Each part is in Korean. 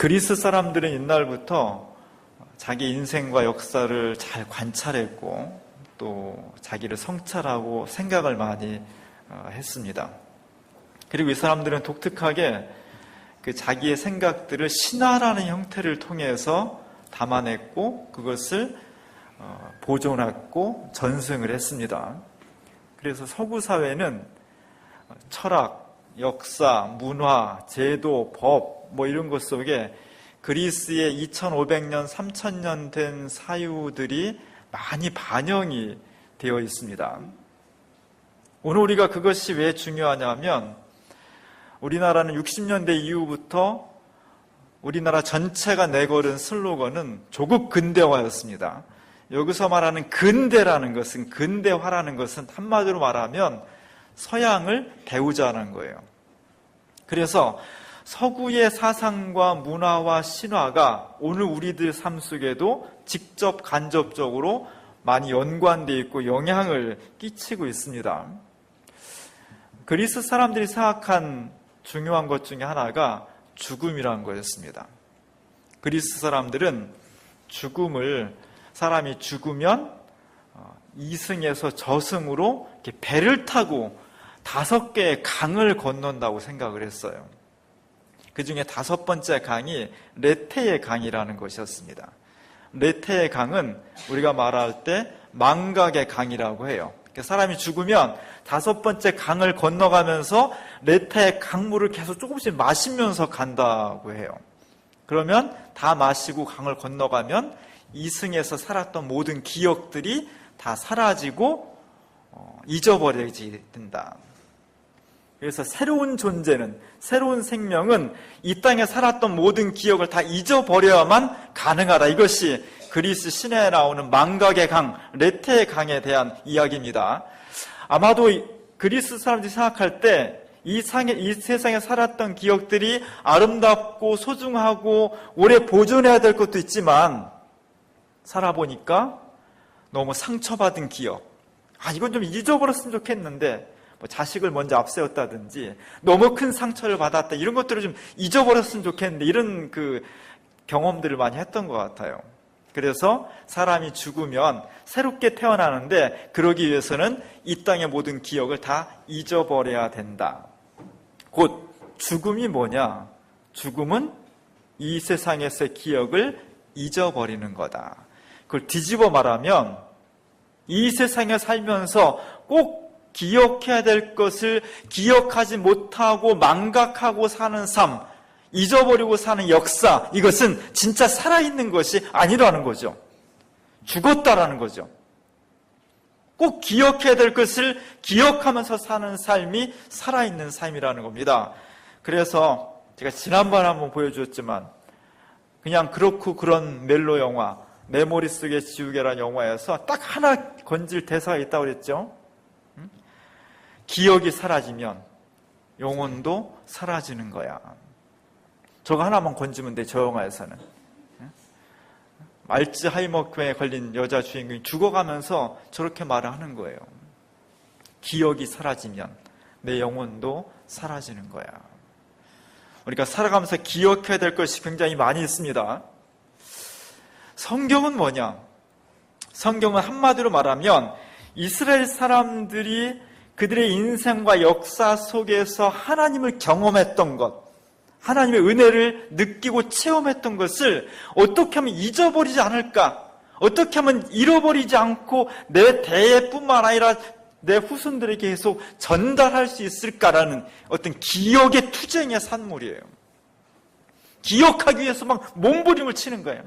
그리스 사람들은 옛날부터 자기 인생과 역사를 잘 관찰했고 또 자기를 성찰하고 생각을 많이 했습니다. 그리고 이 사람들은 독특하게 그 자기의 생각들을 신화라는 형태를 통해서 담아냈고 그것을 보존했고 전승을 했습니다. 그래서 서구 사회는 철학, 역사, 문화, 제도, 법 이런 것 속에 그리스의 2500년, 3000년 된 사유들이 많이 반영이 되어 있습니다. 오늘 우리가 그것이 왜 중요하냐면 우리나라는 60년대 이후부터 우리나라 전체가 내걸은 슬로건은 조국 근대화였습니다. 여기서 말하는 근대라는 것은, 근대화라는 것은 한마디로 말하면 서양을 배우자는 거예요. 그래서 서구의 사상과 문화와 신화가 오늘 우리들 삶 속에도 직접 간접적으로 많이 연관되어 있고 영향을 끼치고 있습니다. 그리스 사람들이 생각한 중요한 것 중에 하나가 죽음이라는 거였습니다. 그리스 사람들은 죽음을, 사람이 죽으면 이승에서 저승으로 이렇게 배를 타고 5개의 강을 건넌다고 생각을 했어요. 그 중에 5번째 강이 레테의 강이라는 것이었습니다. 레테의 강은 우리가 말할 때 망각의 강이라고 해요. 사람이 죽으면 5번째 강을 건너가면서 레테의 강물을 계속 조금씩 마시면서 간다고 해요. 그러면 다 마시고 강을 건너가면 이승에서 살았던 모든 기억들이 다 사라지고 잊어버려지게 된다. 그래서 새로운 존재는, 새로운 생명은 이 땅에 살았던 모든 기억을 다 잊어버려야만 가능하다. 이것이 그리스 신화에 나오는 망각의 강, 레테의 강에 대한 이야기입니다. 아마도 그리스 사람들이 생각할 때 이 세상에 살았던 기억들이 아름답고 소중하고 오래 보존해야 될 것도 있지만 살아보니까 너무 상처받은 기억, 이건 좀 잊어버렸으면 좋겠는데 자식을 먼저 앞세웠다든지 너무 큰 상처를 받았다, 이런 것들을 좀 잊어버렸으면 좋겠는데 이런 그 경험들을 많이 했던 것 같아요. 그래서 사람이 죽으면 새롭게 태어나는데 그러기 위해서는 이 땅의 모든 기억을 다 잊어버려야 된다. 곧 죽음이 뭐냐? 죽음은 이 세상에서의 기억을 잊어버리는 거다. 그걸 뒤집어 말하면 이 세상에 살면서 꼭 기억해야 될 것을 기억하지 못하고 망각하고 사는 삶, 잊어버리고 사는 역사, 이것은 진짜 살아있는 것이 아니라는 거죠. 죽었다라는 거죠. 꼭 기억해야 될 것을 기억하면서 사는 삶이 살아있는 삶이라는 겁니다. 그래서 제가 지난번에 한번 보여주었지만 그냥 그렇고 그런 멜로 영화, 내 머릿속의 지우개라는 영화에서 딱 하나 건질 대사가 있다고 그랬죠. 기억이 사라지면 영혼도 사라지는 거야. 저거 하나만 건지면 돼, 저 영화에서는. 알츠하이머병에 걸린 여자 주인공이 죽어가면서 저렇게 말을 하는 거예요. 기억이 사라지면 내 영혼도 사라지는 거야. 우리가 살아가면서 기억해야 될 것이 굉장히 많이 있습니다. 성경은 뭐냐? 성경은 한마디로 말하면 이스라엘 사람들이 그들의 인생과 역사 속에서 하나님을 경험했던 것, 하나님의 은혜를 느끼고 체험했던 것을 어떻게 하면 잊어버리지 않을까? 어떻게 하면 잃어버리지 않고 내 대뿐만 아니라 내 후손들에게 계속 전달할 수 있을까라는 어떤 기억의 투쟁의 산물이에요. 기억하기 위해서 막 몸부림을 치는 거예요.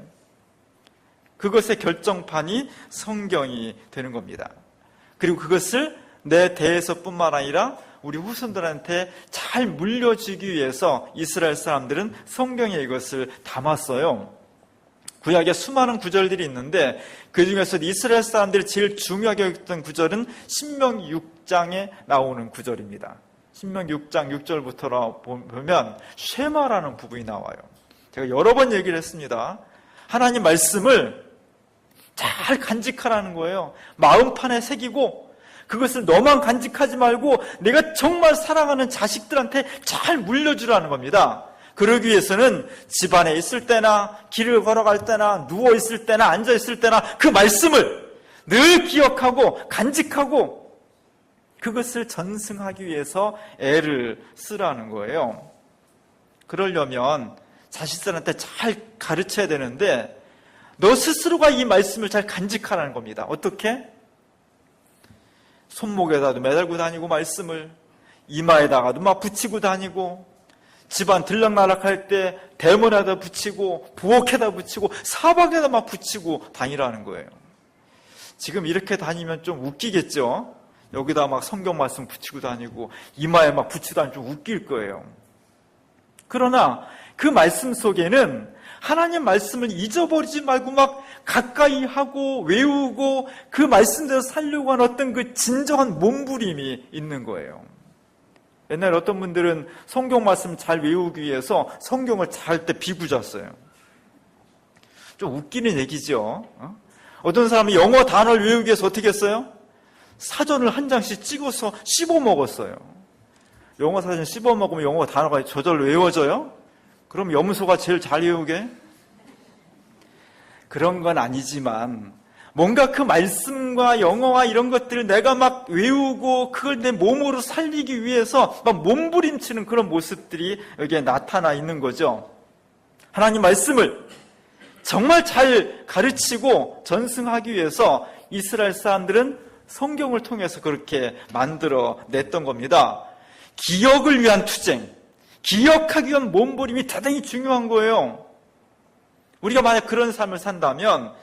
그것의 결정판이 성경이 되는 겁니다. 그리고 그것을 내 대에서뿐만 아니라 우리 후손들한테 잘 물려주기 위해서 이스라엘 사람들은 성경에 이것을 담았어요. 구약에 수많은 구절들이 있는데 그 중에서 이스라엘 사람들이 제일 중요하게 여겼던 구절은 신명기 6장에 나오는 구절입니다. 신명기 6장 6절부터 보면 쉐마라는 부분이 나와요. 제가 여러 번 얘기를 했습니다. 하나님 말씀을 잘 간직하라는 거예요. 마음판에 새기고 그것을 너만 간직하지 말고 내가 정말 사랑하는 자식들한테 잘 물려주라는 겁니다. 그러기 위해서는 집안에 있을 때나 길을 걸어갈 때나 누워 있을 때나 앉아 있을 때나 그 말씀을 늘 기억하고 간직하고 그것을 전승하기 위해서 애를 쓰라는 거예요. 그러려면 자식들한테 잘 가르쳐야 되는데 너 스스로가 이 말씀을 잘 간직하라는 겁니다. 어떻게? 손목에다도 매달고 다니고 말씀을 이마에다가도 막 붙이고 다니고 집안 들락날락할 때 대문에다 붙이고 부엌에다 붙이고 사방에다 막 붙이고 다니라는 거예요. 지금 이렇게 다니면 좀 웃기겠죠? 여기다 막 성경 말씀 붙이고 다니고 이마에 막 붙이고 다니면 좀 웃길 거예요. 그러나 그 말씀 속에는 하나님 말씀을 잊어버리지 말고 막 가까이 하고 외우고 그 말씀대로 살려고 하는 어떤 그 진정한 몸부림이 있는 거예요. 옛날에 어떤 분들은 성경 말씀 잘 외우기 위해서 성경을 잘 때 비구졌어요. 좀 웃기는 얘기죠. 어떤 사람이 영어 단어를 외우기 위해서 어떻게 했어요? 사전을 한 장씩 찍어서 씹어 먹었어요. 영어 사전 씹어 먹으면 영어 단어가 저절로 외워져요? 그럼 염소가 제일 잘 외우게? 그런 건 아니지만 뭔가 그 말씀과 영어와 이런 것들을 내가 막 외우고 그걸 내 몸으로 살리기 위해서 막 몸부림치는 그런 모습들이 여기에 나타나 있는 거죠. 하나님 말씀을 정말 잘 가르치고 전승하기 위해서 이스라엘 사람들은 성경을 통해서 그렇게 만들어 냈던 겁니다. 기억을 위한 투쟁, 기억하기 위한 몸부림이 대단히 중요한 거예요. 우리가 만약 그런 삶을 산다면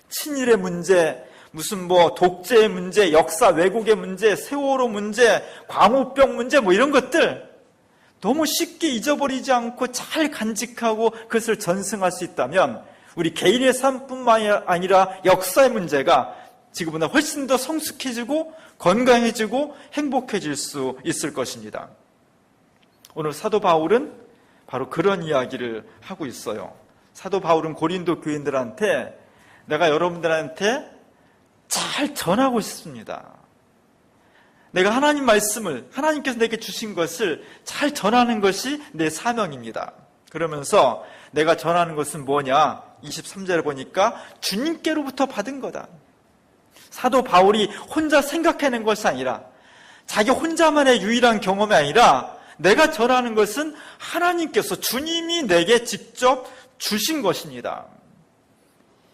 친일의 문제, 무슨 독재의 문제, 역사 왜곡의 문제, 세월호 문제, 광우병 문제 이런 것들 너무 쉽게 잊어버리지 않고 잘 간직하고 그것을 전승할 수 있다면 우리 개인의 삶뿐만 아니라 역사의 문제가 지금보다 훨씬 더 성숙해지고 건강해지고 행복해질 수 있을 것입니다. 오늘 사도 바울은 바로 그런 이야기를 하고 있어요. 사도 바울은 고린도 교인들한테 내가 여러분들한테 잘 전하고 싶습니다. 내가 하나님 말씀을, 하나님께서 내게 주신 것을 잘 전하는 것이 내 사명입니다. 그러면서 내가 전하는 것은 뭐냐? 23절에 보니까 주님께로부터 받은 거다. 사도 바울이 혼자 생각해낸 것이 아니라 자기 혼자만의 유일한 경험이 아니라 내가 전하는 것은 하나님께서 주님이 내게 직접 주신 것입니다.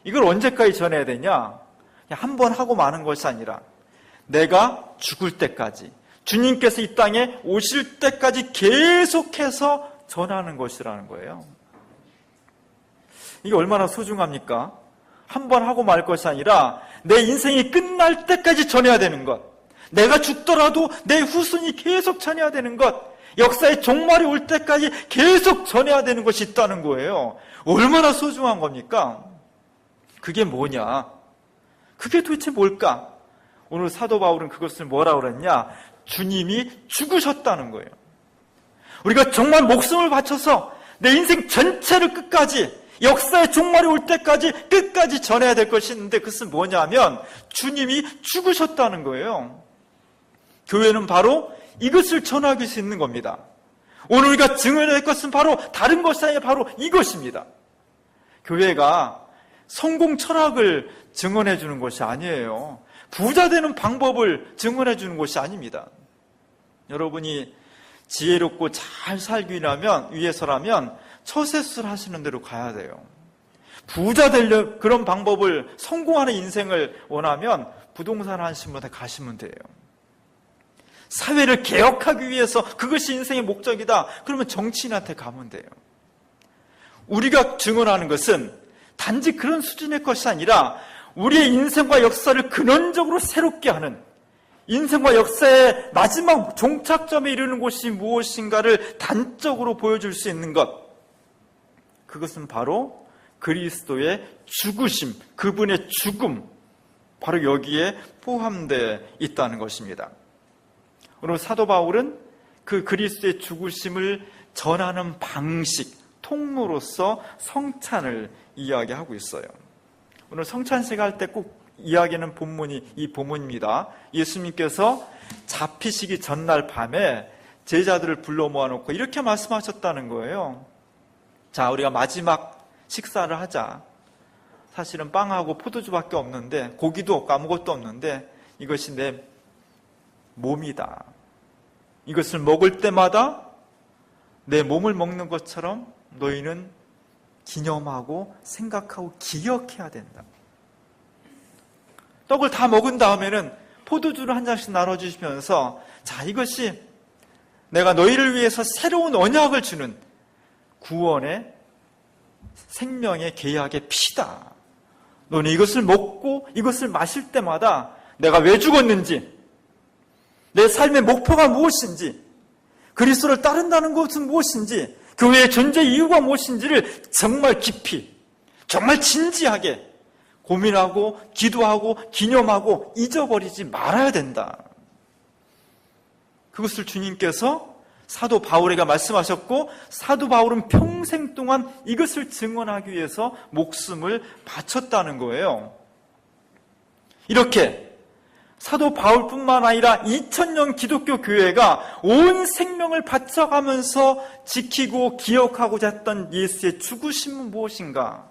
이걸 언제까지 전해야 되냐? 그냥 한 번 하고 마는 것이 아니라 내가 죽을 때까지 주님께서 이 땅에 오실 때까지 계속해서 전하는 것이라는 거예요. 이게 얼마나 소중합니까? 한 번 하고 말 것이 아니라 내 인생이 끝날 때까지 전해야 되는 것, 내가 죽더라도 내 후손이 계속 전해야 되는 것, 역사의 종말이 올 때까지 계속 전해야 되는 것이 있다는 거예요. 얼마나 소중한 겁니까? 그게 뭐냐? 그게 도대체 뭘까? 오늘 사도 바울은 그것을 뭐라고 그랬냐? 주님이 죽으셨다는 거예요. 우리가 정말 목숨을 바쳐서 내 인생 전체를 끝까지 역사의 종말이 올 때까지 끝까지 전해야 될 것이 있는데 그것은 뭐냐면 주님이 죽으셨다는 거예요. 교회는 바로 이것을 전하기 위해서 있는 겁니다. 오늘 우리가 증언할 것은 바로 다른 것이 아니라 바로 이것입니다. 교회가 성공 철학을 증언해 주는 것이 아니에요. 부자 되는 방법을 증언해 주는 것이 아닙니다. 여러분이 지혜롭고 잘 살기 위해서라면 처세술 하시는 대로 가야 돼요. 부자 되려 그런 방법을 성공하는 인생을 원하면 부동산 하시는 분한테 가시면 돼요. 사회를 개혁하기 위해서 그것이 인생의 목적이다. 그러면 정치인한테 가면 돼요. 우리가 증언하는 것은 단지 그런 수준의 것이 아니라 우리의 인생과 역사를 근원적으로 새롭게 하는, 인생과 역사의 마지막 종착점에 이르는 곳이 무엇인가를 단적으로 보여줄 수 있는 것, 그것은 바로 그리스도의 죽으심, 그분의 죽음, 바로 여기에 포함되어 있다는 것입니다. 오늘 사도 바울은 그 그리스도의 죽으심을 전하는 방식, 통로로서 성찬을 이야기하고 있어요. 오늘 성찬식 할 때 꼭 이야기하는 본문이 이 본문입니다. 예수님께서 잡히시기 전날 밤에 제자들을 불러 모아놓고 이렇게 말씀하셨다는 거예요. 자, 우리가 마지막 식사를 하자. 사실은 빵하고 포도주밖에 없는데, 고기도 없고 아무것도 없는데, 이것이 내 몸이다. 이것을 먹을 때마다 내 몸을 먹는 것처럼 너희는 기념하고 생각하고 기억해야 된다. 떡을 다 먹은 다음에는 포도주를 한 잔씩 나눠주시면서, 자, 이것이 내가 너희를 위해서 새로운 언약을 주는 구원의 생명의 계약의 피다. 너는 이것을 먹고 이것을 마실 때마다 내가 왜 죽었는지, 내 삶의 목표가 무엇인지, 그리스도를 따른다는 것은 무엇인지, 교회의 존재 이유가 무엇인지를 정말 깊이, 정말 진지하게 고민하고 기도하고 기념하고 잊어버리지 말아야 된다. 그것을 주님께서 사도 바울에게 말씀하셨고, 사도 바울은 평생 동안 이것을 증언하기 위해서 목숨을 바쳤다는 거예요. 이렇게 사도 바울뿐만 아니라 2000년 기독교 교회가 온 생명을 바쳐가면서 지키고 기억하고자 했던 예수의 죽으심은 무엇인가?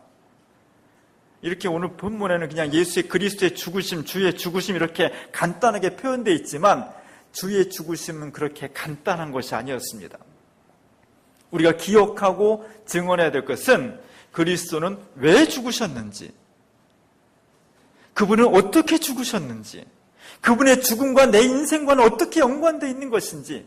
이렇게 오늘 본문에는 그냥 예수의 그리스도의 죽으심, 주의 죽으심 이렇게 간단하게 표현되어 있지만, 주의 죽으심은 그렇게 간단한 것이 아니었습니다. 우리가 기억하고 증언해야 될 것은 그리스도는 왜 죽으셨는지, 그분은 어떻게 죽으셨는지, 그분의 죽음과 내 인생과는 어떻게 연관되어 있는 것인지,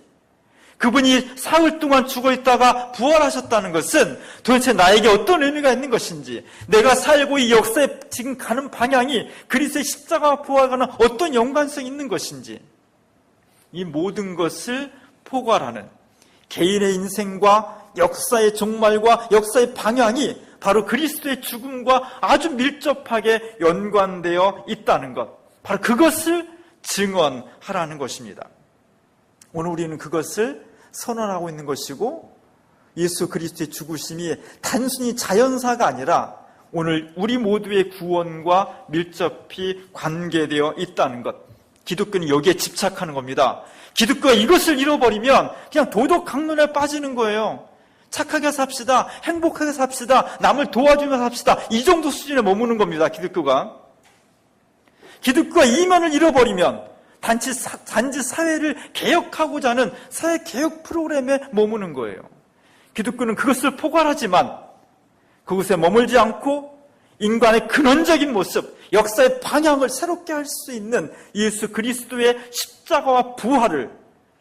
그분이 사흘 동안 죽어있다가 부활하셨다는 것은 도대체 나에게 어떤 의미가 있는 것인지, 내가 살고 이 역사에 지금 가는 방향이 그리스도의 십자가와 부활과는 어떤 연관성이 있는 것인지, 이 모든 것을 포괄하는 개인의 인생과 역사의 종말과 역사의 방향이 바로 그리스도의 죽음과 아주 밀접하게 연관되어 있다는 것, 바로 그것을 증언하라는 것입니다. 오늘 우리는 그것을 선언하고 있는 것이고, 예수 그리스도의 죽으심이 단순히 자연사가 아니라 오늘 우리 모두의 구원과 밀접히 관계되어 있다는 것, 기독교는 여기에 집착하는 겁니다. 기독교가 이것을 잃어버리면 그냥 도덕 강론에 빠지는 거예요. 착하게 삽시다, 행복하게 삽시다, 남을 도와주며 삽시다, 이 정도 수준에 머무는 겁니다. 기독교가 이 면을 잃어버리면 단지 사회를 개혁하고자 하는 사회개혁 프로그램에 머무는 거예요. 기독교는 그것을 포괄하지만 그것에 머물지 않고 인간의 근원적인 모습, 역사의 방향을 새롭게 할 수 있는 예수 그리스도의 십자가와 부활을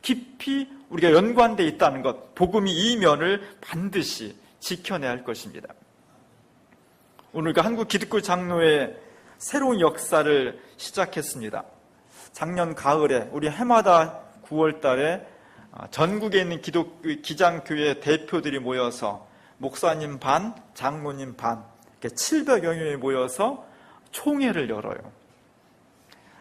깊이 우리가 연관되어 있다는 것, 복음이 이 면을 반드시 지켜내야 할 것입니다. 오늘 그 한국 기독교 장로의 새로운 역사를 시작했습니다. 작년 가을에 우리 해마다 9월 달에 전국에 있는 기독교 기장교회 대표들이 모여서 목사님 반, 장로님 반, 700여 명이 모여서 총회를 열어요.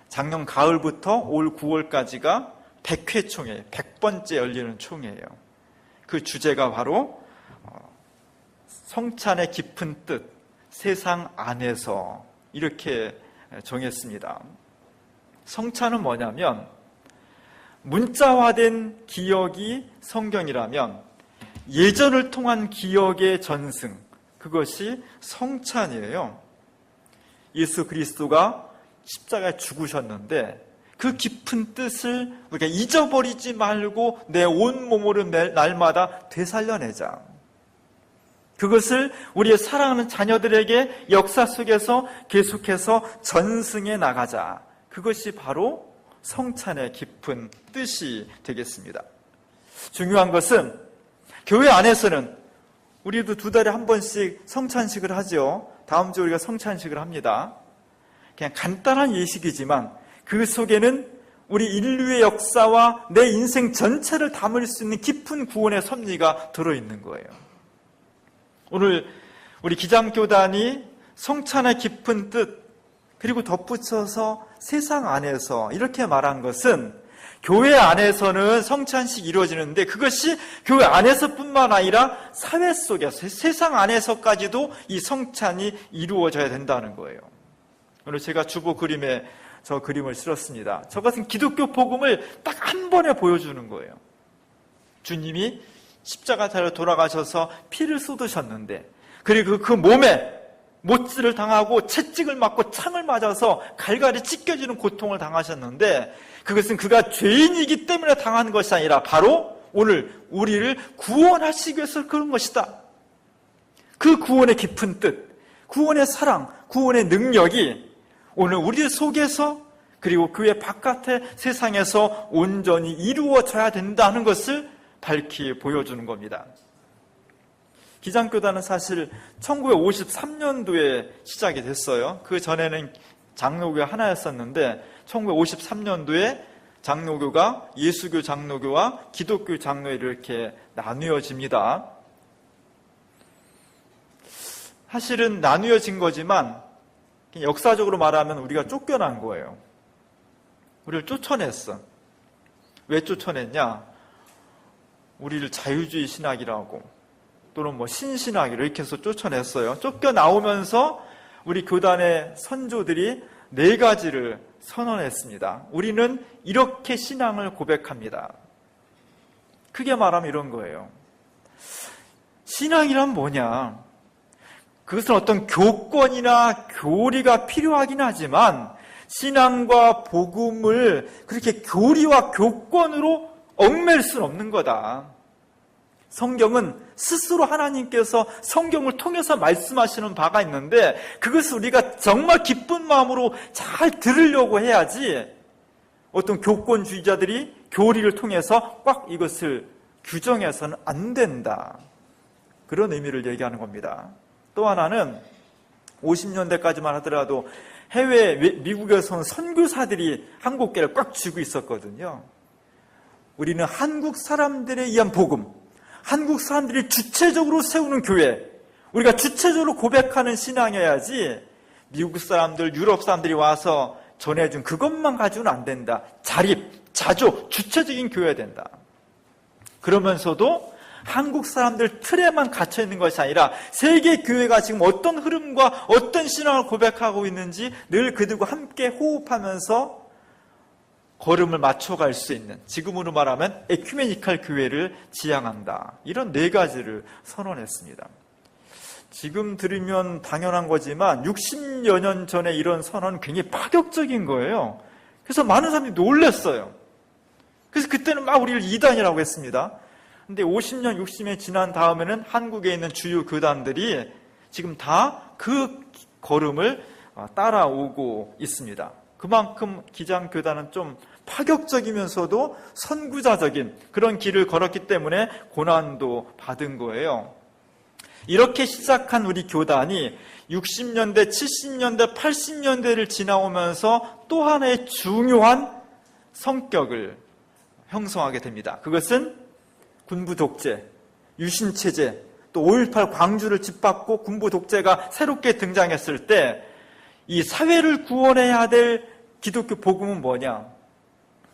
작년 가을부터 올 9월까지가 100회 총회, 100번째 열리는 총회예요. 그 주제가 바로 성찬의 깊은 뜻, 세상 안에서, 이렇게 정했습니다. 성찬은 뭐냐면, 문자화된 기억이 성경이라면 예전을 통한 기억의 전승, 그것이 성찬이에요. 예수 그리스도가 십자가에 죽으셨는데 그 깊은 뜻을 우리가 잊어버리지 말고 내 온몸으로 날마다 되살려내자. 그것을 우리의 사랑하는 자녀들에게 역사 속에서 계속해서 전승해 나가자. 그것이 바로 성찬의 깊은 뜻이 되겠습니다. 중요한 것은 교회 안에서는 우리도 2달에 한 번씩 성찬식을 하죠. 다음 주 우리가 성찬식을 합니다. 그냥 간단한 예식이지만 그 속에는 우리 인류의 역사와 내 인생 전체를 담을 수 있는 깊은 구원의 섭리가 들어있는 거예요. 오늘 우리 기장교단이 성찬의 깊은 뜻, 그리고 덧붙여서 세상 안에서, 이렇게 말한 것은 교회 안에서는 성찬식이 이루어지는데 그것이 교회 안에서뿐만 아니라 사회 속에서, 세상 안에서까지도 이 성찬이 이루어져야 된다는 거예요. 오늘 제가 주보 그림에 저 그림을 실었습니다. 저것은 기독교 복음을 딱 한 번에 보여주는 거예요. 주님이 십자가자로 돌아가셔서 피를 쏟으셨는데, 그리고 그 몸에 못질을 당하고 채찍을 맞고 창을 맞아서 갈갈이 찢겨지는 고통을 당하셨는데, 그것은 그가 죄인이기 때문에 당한 것이 아니라 바로 오늘 우리를 구원하시기 위해서 그런 것이다. 그 구원의 깊은 뜻, 구원의 사랑, 구원의 능력이 오늘 우리 속에서 그리고 교회 바깥의 세상에서 온전히 이루어져야 된다는 것을 밝히 보여주는 겁니다. 기장교단은 사실 1953년도에 시작이 됐어요. 그 전에는 장로교가 하나였었는데 1953년도에 장로교가 예수교 장로교와 기독교 장로에 이렇게 나뉘어집니다. 사실은 나뉘어진 거지만 역사적으로 말하면 우리가 쫓겨난 거예요. 우리를 쫓아냈어. 왜 쫓아냈냐? 우리를 자유주의 신학이라고 또는 신신학이라고 이렇게 해서 쫓아냈어요. 쫓겨나오면서 우리 교단의 선조들이 4가지를 선언했습니다. 우리는 이렇게 신앙을 고백합니다. 크게 말하면 이런 거예요. 신앙이란 뭐냐? 그것은 어떤 교권이나 교리가 필요하긴 하지만 신앙과 복음을 그렇게 교리와 교권으로 얽맬 수는 없는 거다. 성경은 스스로 하나님께서 성경을 통해서 말씀하시는 바가 있는데 그것을 우리가 정말 기쁜 마음으로 잘 들으려고 해야지 어떤 교권주의자들이 교리를 통해서 꽉 이것을 규정해서는 안 된다. 그런 의미를 얘기하는 겁니다. 또 하나는 50년대까지만 하더라도 해외 미국에서는 선교사들이 한국교회를 꽉 쥐고 있었거든요. 우리는 한국 사람들에 의한 복음, 한국 사람들이 주체적으로 세우는 교회, 우리가 주체적으로 고백하는 신앙이어야지 미국 사람들, 유럽 사람들이 와서 전해준 그것만 가지고는 안 된다. 자립, 자조, 주체적인 교회가 된다. 그러면서도 한국 사람들 틀에만 갇혀 있는 것이 아니라 세계 교회가 지금 어떤 흐름과 어떤 신앙을 고백하고 있는지 늘 그들과 함께 호흡하면서 걸음을 맞춰갈 수 있는, 지금으로 말하면 에큐메니컬 교회를 지향한다. 이런 4가지를 선언했습니다. 지금 들으면 당연한 거지만 60여 년 전에 이런 선언은 굉장히 파격적인 거예요. 그래서 많은 사람들이 놀랐어요. 그래서 그때는 막 우리를 이단이라고 했습니다. 근데 50년, 60년이 지난 다음에는 한국에 있는 주요 교단들이 지금 다 그 걸음을 따라오고 있습니다. 그만큼 기장교단은 좀 파격적이면서도 선구자적인 그런 길을 걸었기 때문에 고난도 받은 거예요. 이렇게 시작한 우리 교단이 60년대, 70년대, 80년대를 지나오면서 또 하나의 중요한 성격을 형성하게 됩니다. 그것은 군부 독재, 유신 체제, 또 5.18 광주를 짓밟고 군부 독재가 새롭게 등장했을 때 이 사회를 구원해야 될 기독교 복음은 뭐냐?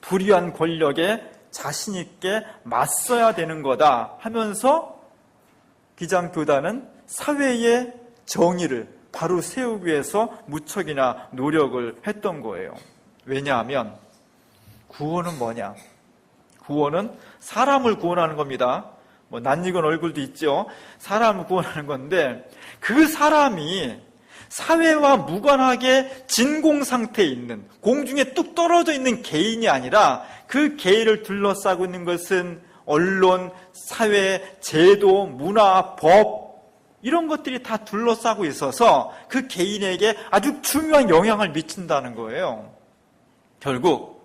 불의한 권력에 자신 있게 맞서야 되는 거다 하면서 기장교단은 사회의 정의를 바로 세우기 위해서 무척이나 노력을 했던 거예요. 왜냐하면 구원은 뭐냐? 구원은 사람을 구원하는 겁니다. 낯익은 얼굴도 있죠. 사람을 구원하는 건데 그 사람이 사회와 무관하게 진공 상태에 있는, 공중에 뚝 떨어져 있는 개인이 아니라 그 개인을 둘러싸고 있는 것은 언론, 사회, 제도, 문화, 법 이런 것들이 다 둘러싸고 있어서 그 개인에게 아주 중요한 영향을 미친다는 거예요. 결국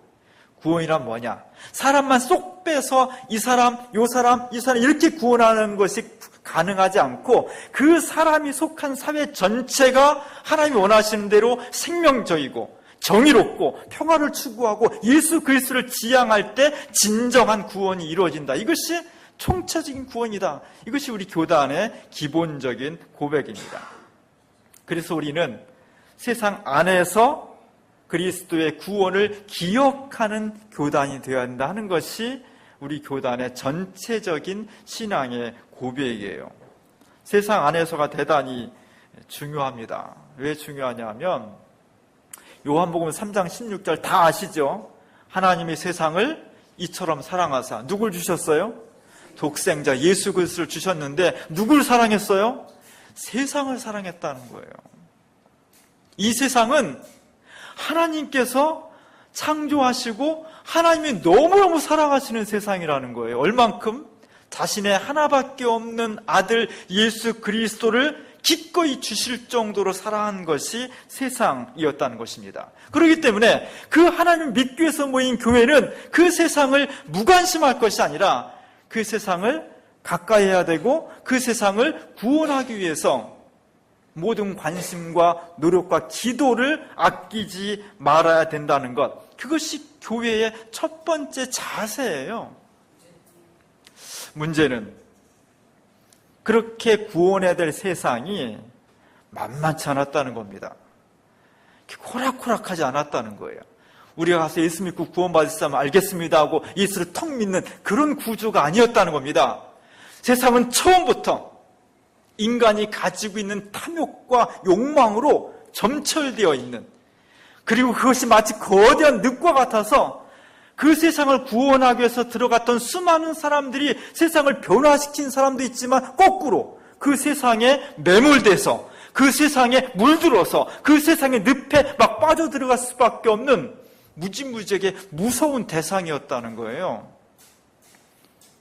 구원이란 뭐냐? 사람만 쏙 빼서 이 사람, 요 사람, 이 사람 이렇게 구원하는 것이 가능하지 않고 그 사람이 속한 사회 전체가 하나님이 원하시는 대로 생명적이고 정의롭고 평화를 추구하고 예수 그리스도를 지향할 때 진정한 구원이 이루어진다. 이것이 총체적인 구원이다. 이것이 우리 교단의 기본적인 고백입니다. 그래서 우리는 세상 안에서 그리스도의 구원을 기억하는 교단이 되어야 한다 하는 것이 우리 교단의 전체적인 신앙의 고백이에요. 세상 안에서가 대단히 중요합니다. 왜 중요하냐면 요한복음 3장 16절 다 아시죠? 하나님이 세상을 이처럼 사랑하사 누굴 주셨어요? 독생자 예수 그리스도를 주셨는데 누굴 사랑했어요? 세상을 사랑했다는 거예요. 이 세상은 하나님께서 창조하시고 하나님이 너무너무 사랑하시는 세상이라는 거예요. 얼만큼? 자신의 하나밖에 없는 아들 예수 그리스도를 기꺼이 주실 정도로 사랑한 것이 세상이었다는 것입니다. 그렇기 때문에 그 하나님을 믿기 위해서 모인 교회는 그 세상을 무관심할 것이 아니라 그 세상을 가까이 해야 되고 그 세상을 구원하기 위해서 모든 관심과 노력과 기도를 아끼지 말아야 된다는 것, 그것이 교회의 첫 번째 자세예요. 문제는 그렇게 구원해야 될 세상이 만만치 않았다는 겁니다. 호락호락하지 않았다는 거예요. 우리가 가서 예수 믿고 구원받으시면 알겠습니다 하고 예수를 턱 믿는 그런 구조가 아니었다는 겁니다. 세상은 처음부터 인간이 가지고 있는 탐욕과 욕망으로 점철되어 있는, 그리고 그것이 마치 거대한 늪과 같아서 그 세상을 구원하기 위해서 들어갔던 수많은 사람들이 세상을 변화시킨 사람도 있지만 거꾸로 그 세상에 매몰돼서 그 세상에 물들어서 그 세상의 늪에 막 빠져들어갈 수밖에 없는 무지무지하게 무서운 대상이었다는 거예요.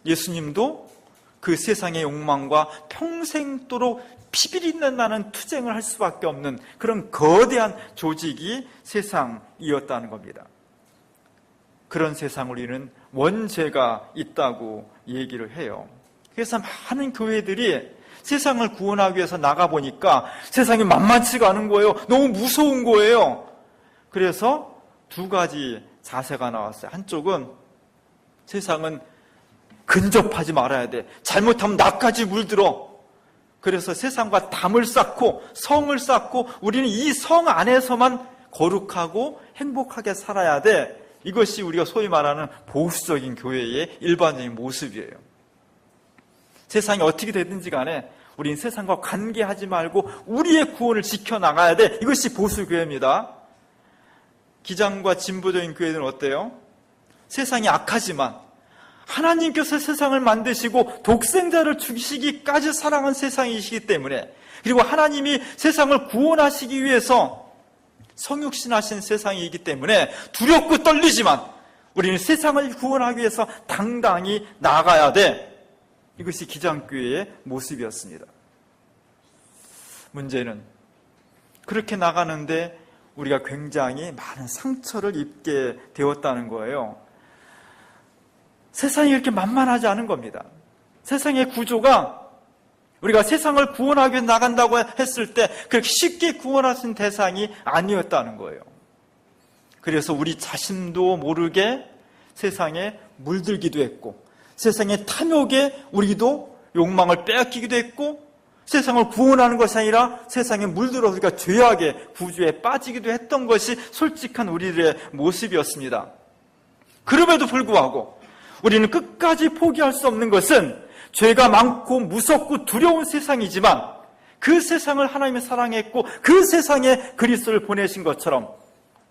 예수님도 그 세상의 욕망과 평생도록 피비린내 나는 투쟁을 할 수밖에 없는 그런 거대한 조직이 세상이었다는 겁니다. 그런 세상을 우리는 원죄가 있다고 얘기를 해요. 그래서 많은 교회들이 세상을 구원하기 위해서 나가보니까 세상이 만만치가 않은 거예요. 너무 무서운 거예요. 그래서 두 가지 자세가 나왔어요. 한쪽은 세상은 근접하지 말아야 돼. 잘못하면 나까지 물들어. 그래서 세상과 담을 쌓고 성을 쌓고 우리는 이 성 안에서만 거룩하고 행복하게 살아야 돼. 이것이 우리가 소위 말하는 보수적인 교회의 일반적인 모습이에요. 세상이 어떻게 되든지 간에 우리는 세상과 관계하지 말고 우리의 구원을 지켜나가야 돼. 이것이 보수교회입니다. 기장과 진보적인 교회들은 어때요? 세상이 악하지만 하나님께서 세상을 만드시고 독생자를 주시기까지 사랑한 세상이시기 때문에, 그리고 하나님이 세상을 구원하시기 위해서 성육신하신 세상이기 때문에 두렵고 떨리지만 우리는 세상을 구원하기 위해서 당당히 나아가야 돼. 이것이 기장교회의 모습이었습니다. 문제는 그렇게 나가는데 우리가 굉장히 많은 상처를 입게 되었다는 거예요. 세상이 이렇게 만만하지 않은 겁니다. 세상의 구조가 우리가 세상을 구원하기 위해 나간다고 했을 때 그렇게 쉽게 구원하신 대상이 아니었다는 거예요. 그래서 우리 자신도 모르게 세상에 물들기도 했고, 세상의 탐욕에 우리도 욕망을 빼앗기기도 했고, 세상을 구원하는 것이 아니라 세상에 물들어서 우리가 죄악의 구조에 빠지기도 했던 것이 솔직한 우리들의 모습이었습니다. 그럼에도 불구하고 우리는 끝까지 포기할 수 없는 것은 죄가 많고 무섭고 두려운 세상이지만 그 세상을 하나님이 사랑했고 그 세상에 그리스도를 보내신 것처럼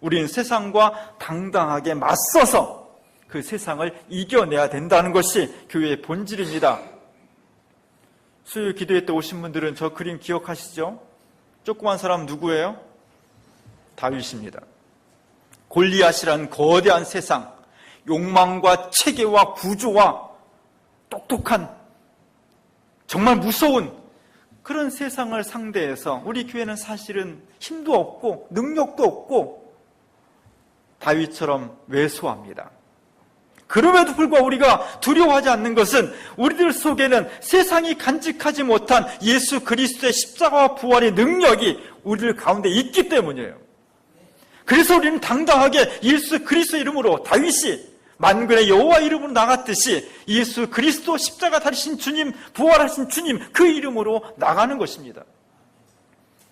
우리는 세상과 당당하게 맞서서 그 세상을 이겨내야 된다는 것이 교회의 본질입니다. 수요일 기도회 때 오신 분들은 저 그림 기억하시죠? 조그만 사람 누구예요? 다윗입니다. 골리앗이란 거대한 세상, 욕망과 체계와 구조와 똑똑한 정말 무서운 그런 세상을 상대해서 우리 교회는 사실은 힘도 없고 능력도 없고 다윗처럼 왜소합니다. 그럼에도 불구하고 우리가 두려워하지 않는 것은 우리들 속에는 세상이 간직하지 못한 예수 그리스도의 십자가와 부활의 능력이 우리들 가운데 있기 때문이에요. 그래서 우리는 당당하게 예수 그리스도 이름으로 다윗이 만군의 여호와 이름으로 나갔듯이 예수 그리스도 십자가 달리신 주님, 부활하신 주님 그 이름으로 나가는 것입니다.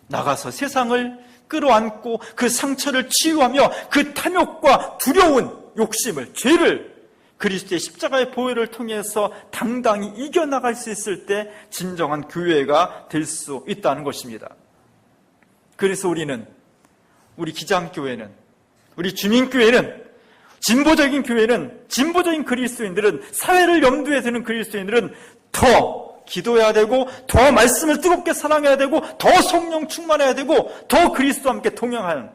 나가서 세상을 끌어안고 그 상처를 치유하며 그 탐욕과 두려운 욕심을, 죄를 그리스도의 십자가의 보혈을 통해서 당당히 이겨나갈 수 있을 때 진정한 교회가 될 수 있다는 것입니다. 그래서 우리는, 우리 기장교회는, 우리 주민교회는 진보적인 교회는, 진보적인 그리스도인들은, 사회를 염두에 두는 그리스도인들은 더 기도해야 되고, 더 말씀을 뜨겁게 사랑해야 되고, 더 성령 충만해야 되고, 더 그리스도와 함께 동행하는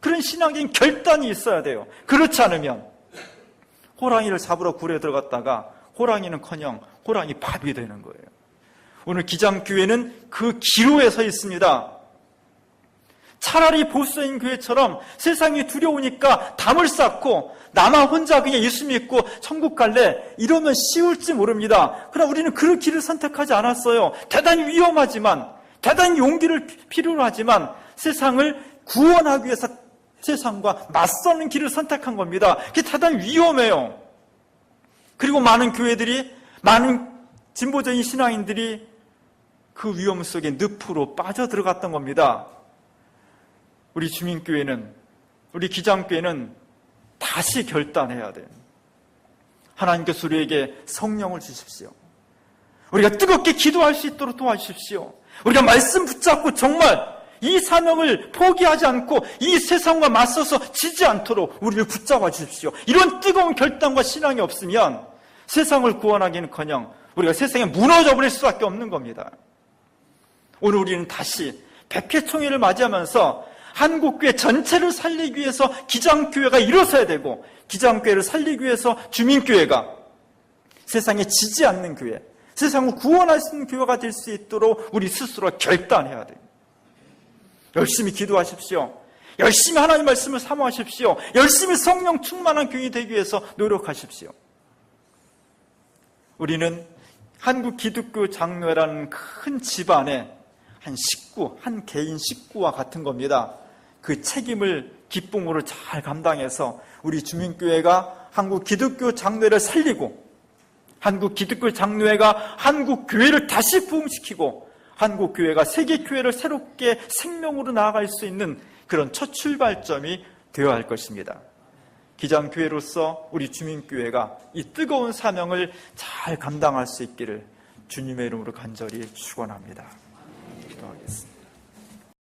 그런 신앙적인 결단이 있어야 돼요. 그렇지 않으면 호랑이를 잡으러 굴에 들어갔다가 호랑이는커녕 호랑이 밥이 되는 거예요. 오늘 기장교회는 그 기로에 서 있습니다. 차라리 보수적인 교회처럼 세상이 두려우니까 담을 쌓고 나만 혼자 그냥 예수 믿고 천국 갈래, 이러면 쉬울지 모릅니다. 그러나 우리는 그 길을 선택하지 않았어요. 대단히 위험하지만, 대단히 용기를 필요로 하지만 세상을 구원하기 위해서 세상과 맞서는 길을 선택한 겁니다. 그게 대단히 위험해요. 그리고 많은 교회들이, 많은 진보적인 신앙인들이 그 위험 속에 늪으로 빠져들어갔던 겁니다. 우리 주민교회는, 우리 기장교회는 다시 결단해야 돼요. 하나님께서 우리에게 성령을 주십시오. 우리가 뜨겁게 기도할 수 있도록 도와주십시오. 우리가 말씀 붙잡고 정말 이 사명을 포기하지 않고 이 세상과 맞서서 지지 않도록 우리를 붙잡아 주십시오. 이런 뜨거운 결단과 신앙이 없으면 세상을 구원하기는커녕 우리가 세상에 무너져 버릴 수밖에 없는 겁니다. 오늘 우리는 다시 100회 총회를 맞이하면서 한국교회 전체를 살리기 위해서 기장교회가 일어서야 되고, 기장교회를 살리기 위해서 주민교회가 세상에 지지 않는 교회, 세상을 구원할 수 있는 교회가 될 수 있도록 우리 스스로 결단해야 돼요. 열심히 기도하십시오. 열심히 하나님 말씀을 사모하십시오. 열심히 성령 충만한 교인이 되기 위해서 노력하십시오. 우리는 한국 기독교 장로회라는 큰 집안의 한 식구, 한 개인 식구와 같은 겁니다. 그 책임을 기쁨으로 잘 감당해서 우리 주민교회가 한국 기독교 장로회를 살리고, 한국 기독교 장로회가 한국 교회를 다시 부흥시키고, 한국 교회가 세계 교회를 새롭게 생명으로 나아갈 수 있는 그런 첫 출발점이 되어야 할 것입니다. 기장교회로서 우리 주민교회가 이 뜨거운 사명을 잘 감당할 수 있기를 주님의 이름으로 간절히 축원합니다. 기도하겠습니다.